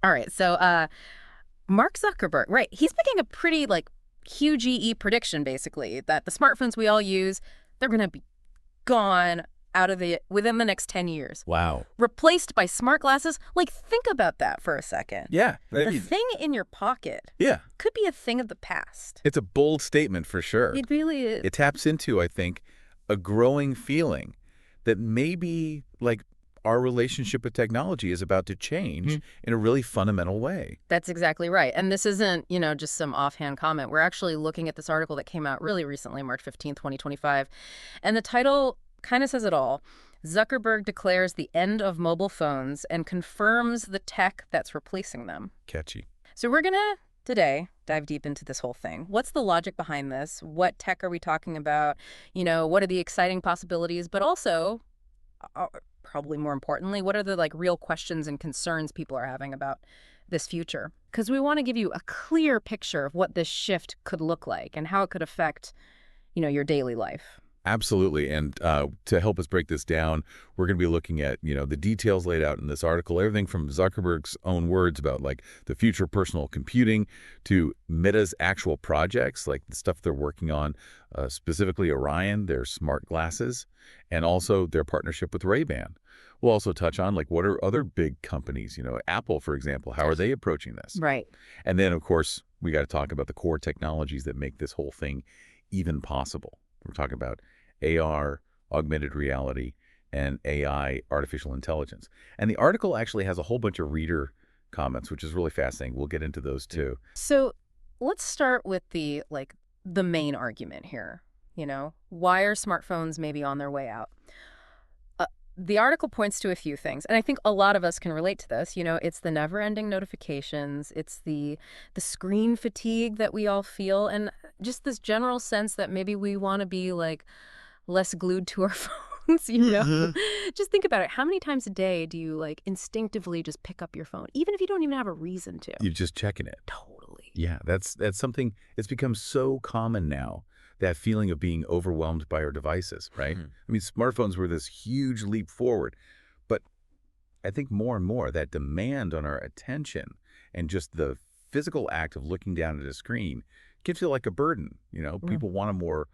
All right. So Mark Zuckerberg, right, he's making a pretty, like, huge prediction, basically, that the smartphones we all use, they're going to be gone within the next 10 years. Wow. Replaced by smart glasses. Like, think about that for a second. Yeah. The thing in your pocket Yeah. could be a thing of the past. It's a bold statement for sure. It really is. It taps into, I think, a growing feeling that maybe, like, our relationship with technology is about to change in a really fundamental way. That's exactly right. And this isn't, just some offhand comment. We're actually looking at this article that came out really recently, March 15th, 2025. And the title kind of says it all. Zuckerberg declares the end of mobile phones and confirms the tech that's replacing them. Catchy. So we're going to, today, dive deep into this whole thing. What's the logic behind this? What tech are we talking about? What are the exciting possibilities? But also, probably more importantly, what are the real questions and concerns people are having about this future? Because we want to give you a clear picture of what this shift could look like and how it could affect, your daily life. Absolutely. And to help us break this down, we're going to be looking at, the details laid out in this article, everything from Zuckerberg's own words about the future of personal computing to Meta's actual projects, like the stuff they're working on, specifically Orion, their smart glasses, and also their partnership with Ray-Ban. We'll also touch on what are other big companies, Apple, for example, how are they approaching this? Right. And then, of course, we got to talk about the core technologies that make this whole thing even possible. We're talking about AR, augmented reality, and AI, artificial intelligence. And the article actually has a whole bunch of reader comments, which is really fascinating. We'll get into those too. So let's start with the main argument here. Why are smartphones maybe on their way out? The article points to a few things, and I think a lot of us can relate to this. It's the never-ending notifications, it's the screen fatigue that we all feel, and just this general sense that maybe we want to be less glued to our phones. Just think about it. How many times a day do you instinctively just pick up your phone, even if you don't even have a reason to? You're just checking it. Totally. Yeah, that's something. It's become so common now. That feeling of being overwhelmed by our devices, right? I mean, smartphones were this huge leap forward, but I think more and more that demand on our attention and just the physical act of looking down at a screen can feel like a burden. People want a more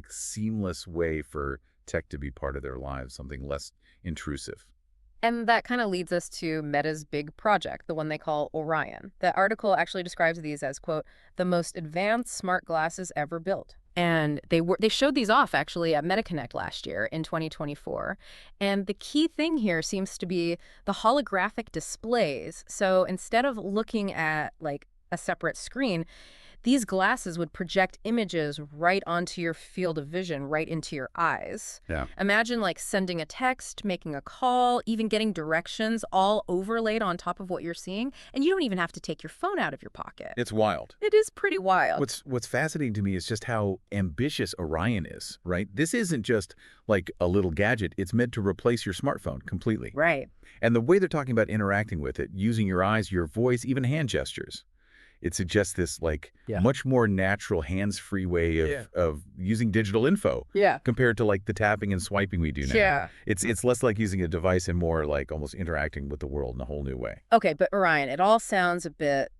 seamless way for tech to be part of their lives, something less intrusive. And that kind of leads us to Meta's big project, the one they call Orion. The article actually describes these as, quote, the most advanced smart glasses ever built. And they showed these off, actually, at MetaConnect last year in 2024. And the key thing here seems to be the holographic displays. So instead of looking at, a separate screen, these glasses would project images right onto your field of vision, right into your eyes. Yeah. Imagine sending a text, making a call, even getting directions all overlaid on top of what you're seeing. And you don't even have to take your phone out of your pocket. It's wild. It is pretty wild. What's fascinating to me is just how ambitious Orion is, right? This isn't just a little gadget. It's meant to replace your smartphone completely. Right. And the way they're talking about interacting with it, using your eyes, your voice, even hand gestures. It suggests this much more natural hands-free way of using digital info compared to the tapping and swiping we do now. Yeah. It's less like using a device and more almost interacting with the world in a whole new way. Okay, but Orion, it all sounds a bit,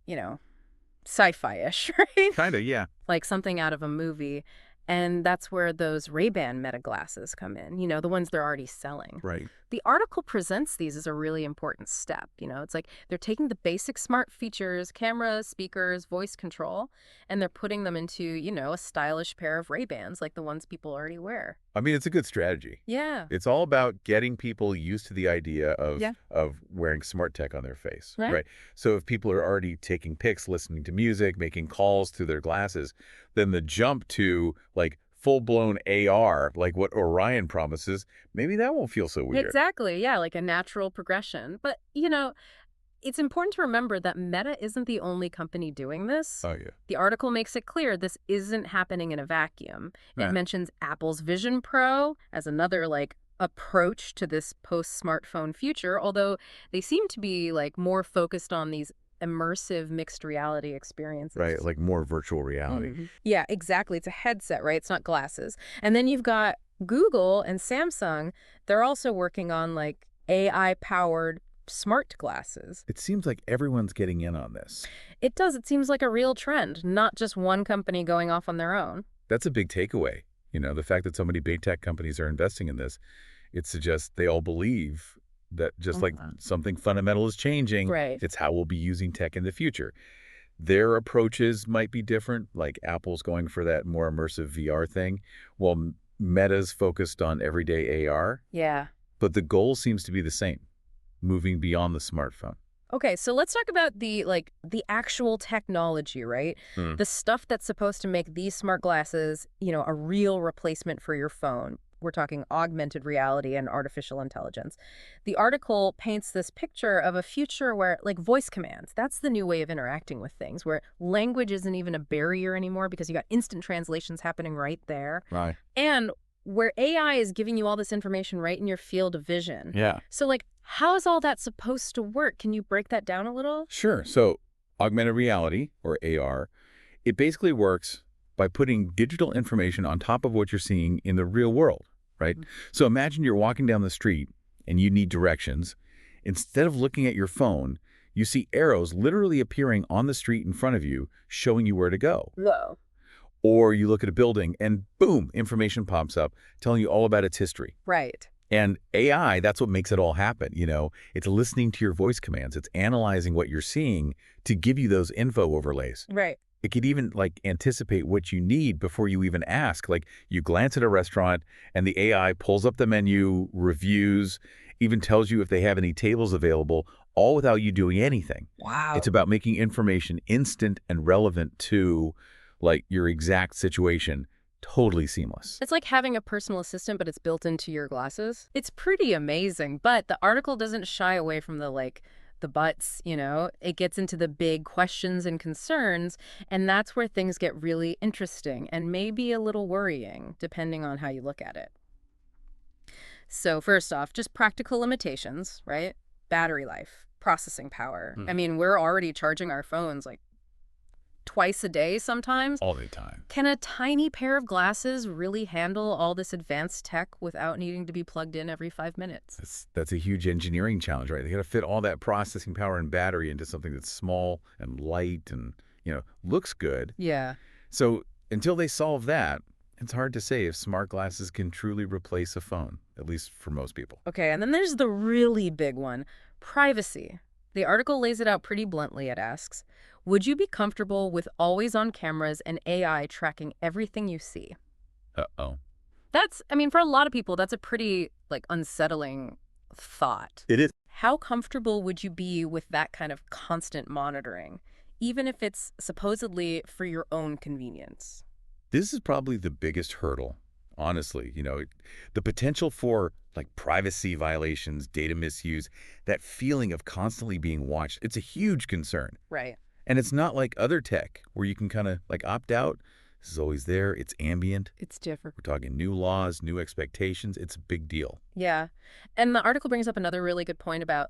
sci-fi-ish, right? Kind of, yeah. Like something out of a movie. And that's where those Ray-Ban Meta glasses come in, the ones they're already selling. Right. The article presents these as a really important step. It's they're taking the basic smart features, cameras, speakers, voice control, and they're putting them into, a stylish pair of Ray-Bans like the ones people already wear. I mean, it's a good strategy. Yeah. It's all about getting people used to the idea of wearing smart tech on their face. Right. So if people are already taking pics, listening to music, making calls through their glasses, then the jump to full-blown AR, like what Orion promises, maybe that won't feel so weird. Exactly. Yeah, like a natural progression. But, it's important to remember that Meta isn't the only company doing this. Oh, yeah. The article makes it clear this isn't happening in a vacuum. It mentions Apple's Vision Pro as another, approach to this post-smartphone future, although they seem to be, more focused on these immersive mixed reality experiences. Right, like more virtual reality. Mm-hmm. Yeah, exactly. It's a headset, right? It's not glasses. And then you've got Google and Samsung. They're also working on AI-powered smart glasses. It seems like everyone's getting in on this. It does. It seems like a real trend, not just one company going off on their own. That's a big takeaway. The fact that so many big tech companies are investing in this, it suggests they all believe that just like something fundamental is changing, Right. it's how we'll be using tech in the future. Their approaches might be different, like Apple's going for that more immersive VR thing, while Meta's focused on everyday AR. Yeah. But the goal seems to be the same, moving beyond the smartphone. Okay, so let's talk about the actual technology, right? Hmm. The stuff that's supposed to make these smart glasses, a real replacement for your phone. We're talking augmented reality and artificial intelligence. The article paints this picture of a future where, like, voice commands, that's the new way of interacting with things, where language isn't even a barrier anymore because you got instant translations happening right there. Right. And where AI is giving you all this information right in your field of vision. Yeah. So, like, how is all that supposed to work? Can you break that down a little? Sure. So augmented reality, or AR, it basically works by putting digital information on top of what you're seeing in the real world, right? So imagine you're walking down the street and you need directions. Instead of looking at your phone, you see arrows literally appearing on the street in front of you, showing you where to go. No. Or you look at a building and boom, information pops up telling you all about its history. Right. And AI, that's what makes it all happen. It's listening to your voice commands. It's analyzing what you're seeing to give you those info overlays. Right. It could even anticipate what you need before you even ask. Like you glance at a restaurant and the AI pulls up the menu, reviews, even tells you if they have any tables available, all without you doing anything. Wow. It's about making information instant and relevant to your exact situation. Totally seamless. It's like having a personal assistant, but it's built into your glasses. It's pretty amazing, but the article doesn't shy away from the buts, It gets into the big questions and concerns, and that's where things get really interesting and maybe a little worrying, depending on how you look at it. So first off, just practical limitations, right? Battery life, processing power. I mean, we're already charging our phones twice a day sometimes. All the time. Can a tiny pair of glasses really handle all this advanced tech without needing to be plugged in every 5 minutes? That's a huge engineering challenge, right? They got to fit all that processing power and battery into something that's small and light and, looks good. Yeah. So until they solve that, it's hard to say if smart glasses can truly replace a phone, at least for most people. Okay, and then there's the really big one, privacy. The article lays it out pretty bluntly. It asks, would you be comfortable with always-on cameras and AI tracking everything you see? Uh-oh. For a lot of people, that's a pretty, unsettling thought. It is. How comfortable would you be with that kind of constant monitoring, even if it's supposedly for your own convenience? This is probably the biggest hurdle, honestly. The potential for privacy violations, data misuse, that feeling of constantly being watched, it's a huge concern. Right. And it's not like other tech where you can kind of opt out. This is always there. It's ambient. It's different. We're talking new laws, new expectations. It's a big deal. Yeah. And the article brings up another really good point about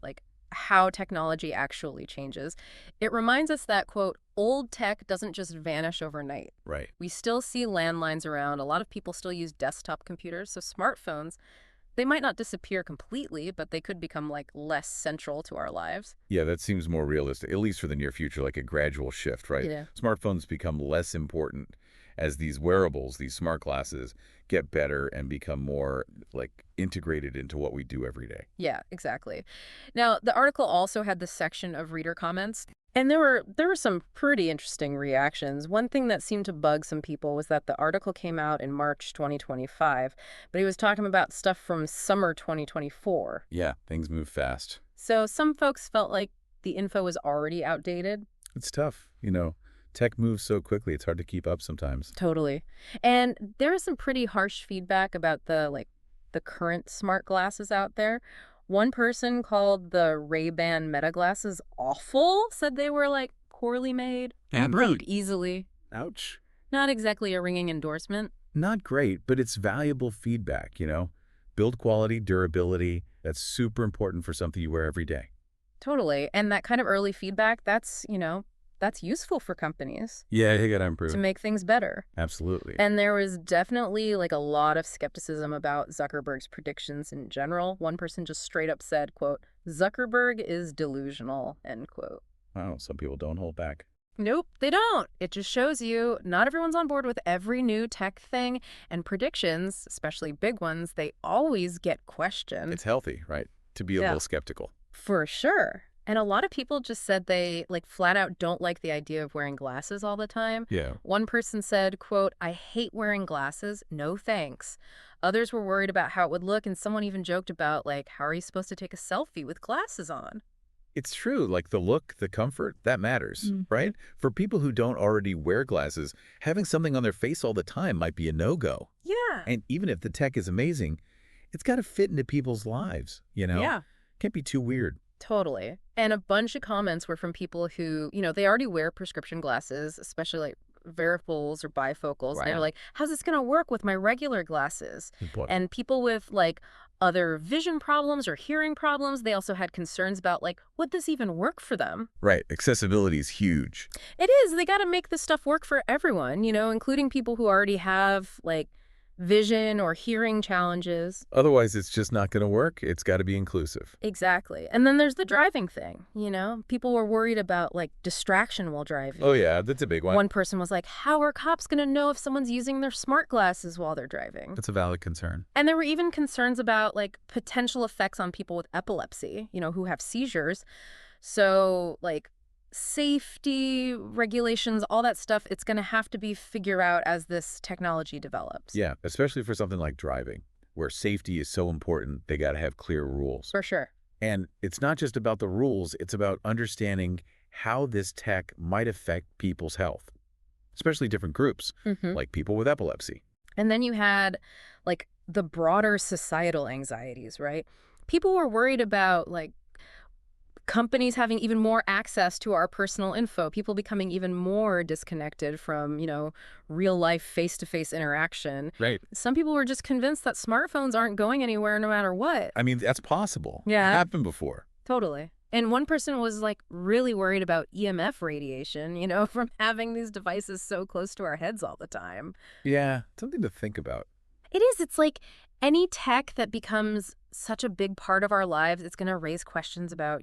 how technology actually changes. It reminds us that, quote, old tech doesn't just vanish overnight. Right. We still see landlines around. A lot of people still use desktop computers. So smartphones, they might not disappear completely, but they could become less central to our lives. Yeah, that seems more realistic, at least for the near future, like a gradual shift, right? Yeah. Smartphones become less important as these wearables, these smart glasses, get better and become more integrated into what we do every day. Yeah, exactly. Now, the article also had this section of reader comments, and there were some pretty interesting reactions. One thing that seemed to bug some people was that the article came out in March 2025, but he was talking about stuff from summer 2024. Yeah, things move fast. So some folks felt like the info was already outdated. It's tough. Tech moves so quickly, it's hard to keep up sometimes. Totally. And there is some pretty harsh feedback about the current smart glasses out there. One person called the Ray-Ban Meta glasses awful, said they were poorly made, And broke rude. easily. Ouch. Not exactly a ringing endorsement. Not great, but it's valuable feedback, Build quality, durability, that's super important for something you wear every day. Totally. And that kind of early feedback, that's that's useful for companies Yeah, you got to to improve. make things better. Absolutely. And there was definitely like a lot of skepticism about Zuckerberg's predictions in general. One person just straight up said, quote, "Zuckerberg is delusional," end quote. Wow, some people don't hold back. Nope, they don't. It just shows you not everyone's on board with every new tech thing, and predictions, especially big ones, they always get questioned. It's healthy, right? To be a Yeah, little skeptical. for sure. And a lot of people just said they like flat out don't like the idea of wearing glasses all the time. Yeah. One person said, quote, "I hate wearing glasses. No thanks." Others were worried about how it would look, and someone even joked about like, how are you supposed to take a selfie with glasses on? It's true. Like the look, the comfort, that matters, Mhm. right? For people who don't already wear glasses, having something on their face all the time might be a no-go. Yeah. And even if the tech is amazing, it's got to fit into people's lives, you know? Yeah. Can't be too weird. Totally. And a bunch of comments were from people who, they already wear prescription glasses, especially like variables or bifocals. And Right. they're like, how's this going to work with my regular glasses? Good point. And people with like other vision problems or hearing problems, they also had concerns about like, would this even work for them? Right. Accessibility is huge. It is. They got to make this stuff work for everyone, including people who already have like vision or hearing challenges. Otherwise, it's just not going to work. It's got to be inclusive. Exactly. And then there's the driving thing. People were worried about like distraction while driving. Oh, yeah, that's a big one. One person was like, how are cops going to know if someone's using their smart glasses while they're driving? That's a valid concern. And there were even concerns about like potential effects on people with epilepsy, who have seizures. So like safety regulations, all that stuff, it's going to have to be figured out as this technology develops. Yeah, especially for something like driving, where safety is so important, they got to have clear rules. For sure. And it's not just about the rules, it's about understanding how this tech might affect people's health, especially different groups, like people with epilepsy. And then you had like the broader societal anxieties, right? People were worried about like companies having even more access to our personal info, people becoming even more disconnected from, real life face-to-face interaction. Right. Some people were just convinced that smartphones aren't going anywhere no matter what. I mean, that's possible. Yeah. Happened before. Totally. And one person was like really worried about EMF radiation, from having these devices so close to our heads all the time. Yeah, something to think about. It is. It's like any tech that becomes such a big part of our lives, it's going to raise questions about,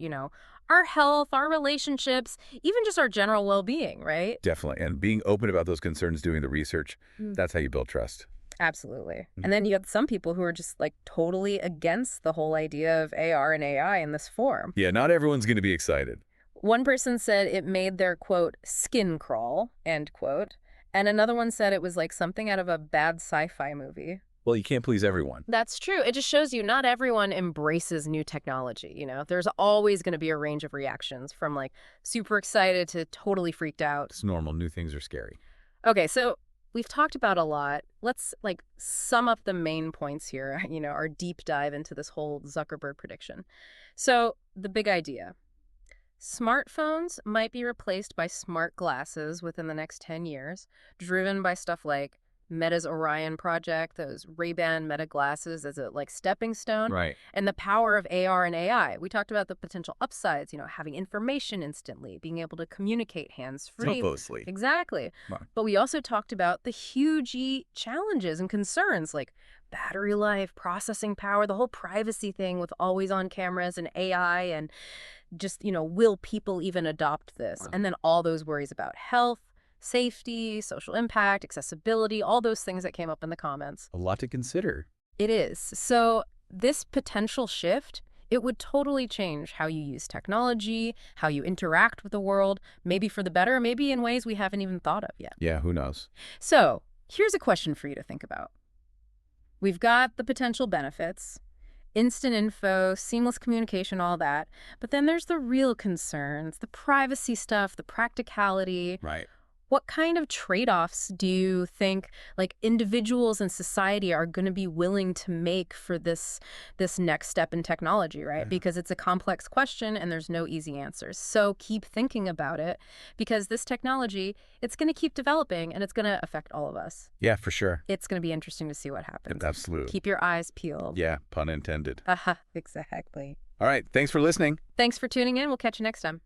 our health, our relationships, even just our general well-being, right? Definitely. And being open about those concerns, doing the research, that's how you build trust. Absolutely. And then you have some people who are just like totally against the whole idea of AR and AI in this form. Yeah, not everyone's going to be excited. One person said it made their, quote, skin crawl, end quote. And another one said it was like something out of a bad sci-fi movie. Well, you can't please everyone. That's true. It just shows you not everyone embraces new technology, There's always going to be a range of reactions from like super excited to totally freaked out. It's normal. New things are scary. Okay, so we've talked about a lot. Let's like sum up the main points here, our deep dive into this whole Zuckerberg prediction. So the big idea. Smartphones might be replaced by smart glasses within the next 10 years, driven by stuff like Meta's Orion project, those Ray-Ban Meta glasses as a like stepping stone, Right. and the power of AR and AI. We talked about the potential upsides, having information instantly, being able to communicate hands-free. Mostly. Exactly. Right. But we also talked about the huge challenges and concerns like battery life, processing power, the whole privacy thing with always-on cameras and AI, and just, will people even adopt this? Wow. And then all those worries about health, safety, social impact, accessibility, all those things that came up in the comments. A lot to consider. It is. So this potential shift, it would totally change how you use technology, how you interact with the world, maybe for the better, maybe in ways we haven't even thought of yet. Yeah, who knows? So here's a question for you to think about. We've got the potential benefits, instant info, seamless communication, all that. But then there's the real concerns, the privacy stuff, the practicality. Right. What kind of trade-offs do you think like individuals and society are going to be willing to make for this next step in technology, right? Yeah. Because it's a complex question and there's no easy answers. So keep thinking about it because this technology, it's going to keep developing and it's going to affect all of us. Yeah, for sure. It's going to be interesting to see what happens. Absolutely. Keep your eyes peeled. Yeah, pun intended. Aha, exactly. All right, thanks for listening. Thanks for tuning in. We'll catch you next time.